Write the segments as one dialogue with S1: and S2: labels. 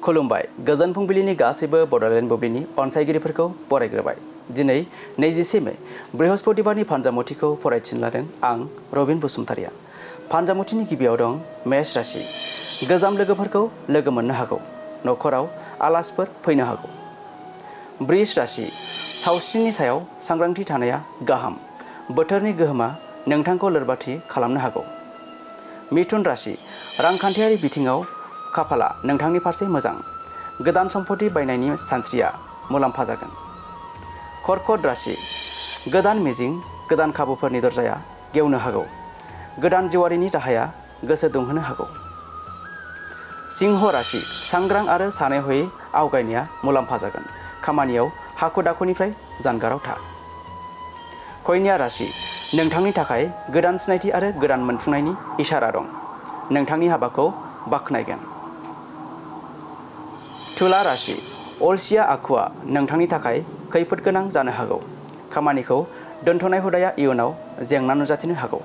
S1: खुलुमबाय गोजोन फुंबिलिनि गासैबो बड'लेण्ड बुब्लिनि अनसायगिरिफोरखौ बरायग्रोबाय। दिनै 21 मे बृहस्पतिबारनि फानजामुथिखौ फरायथिनो लादों आं रबिन बसुमतारिया। फानजामुथिनि गिबियाव दं मेष राशि। गोजाम लोगोफोरखौ लोगो मोननो हागौ। न'खराव आलासिफोर फैनो हागौ। वृष राशि। सावस्रिनि सायाव सांग्रांथि थानाया गाहाम। बोथोरनि गोहोमा नोंथांखौ लोरबांथि खालामनो हागौ। मिथुन राशि। रांखान्थियारि बिथिङाव खाफाला नोंथांनि फारसे मोजां। गोदान सम्पति बायनायनि सानस्रिया मुलाम्फा जागोन। कर्कट राशि। गोदान मिजिं गोदान खाबुफोरनि दरजाया गेवनो हागौ। गोदान जिउआरिनि राहाया गोसो दुंहोनो हागौ। सिंह राशि। सांग्रां आरो सानै हयै आवगायनाया मुलाम्फा जागोन। खामानियाव हाखु दाखुनिफ्राय जानगाराव था। कन्या राशि। नोंथांनि थाखाय गोदान सिनायथि आरो गोदान मोनफुंनायनि इसारा दं। नोंथांनि हाबाखौ बाख्नायगोन। तुला राशि। अलसिया आखुआ नोंथांनि थाखाय खैफोद गोनां जानो हागौ। खामानिखौ दोनथ'नाय हुदाया इयुनाव जेंना नुजाथिनो हागौ।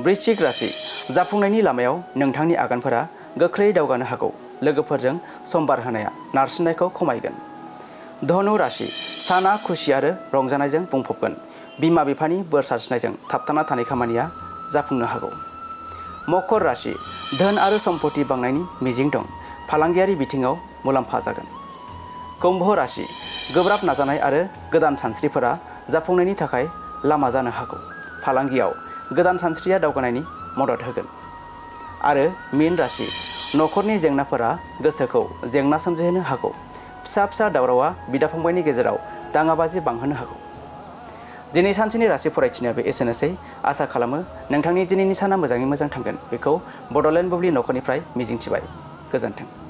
S1: वृश्चिक राशि। जाफुंनायनि लामायाव नोंथांनि आगानफोरा गोख्रै दावगानो हागौ। लोगोफोरजों सम बारहोनाया नारसिननायखौ खमायगोन। धनु राशि। साना खुसि आरो रंजानायजों बुंफबगोन। बिमा बिफानि बोर सारस्रिनायजों थाबथाना थानाय खामानिया जाफुंनो हागौ। मकर राशि। धोन आरो सम्पति बांनायनि मिजिं दं। फालांगियारि बिथिङाव मुलाम्फा जागोन। कुम्भ राशि। गोब्राब नाजानाय आरो गोदान सानस्रिफोरा जाफुंनायनि थाखाय लामा जानो हागौ। फालांगियाव गोदान सानस्रिया दावगानायनि मदद होगोन। आरो मीन राशि। न'खरनि जेंनाफोरा गोसोखौ जेंना सोमजिहोनो हागौ। फिसा फिसा दावरावआ बिदा फंबायनि गेजेराव दाङाबाजि बांहोनो हागौ। दिनै सानसेनि राशि फरायथिनायाबो एसेनोसै। आसा खालामो नोंथांनि दिनैनि साना मोजाङै मोजां थांगोन। बेखौ बड'लेण्ड बुब्लि न'खरनिफ्राय मिजिंथिबाय। गोजोन्थों।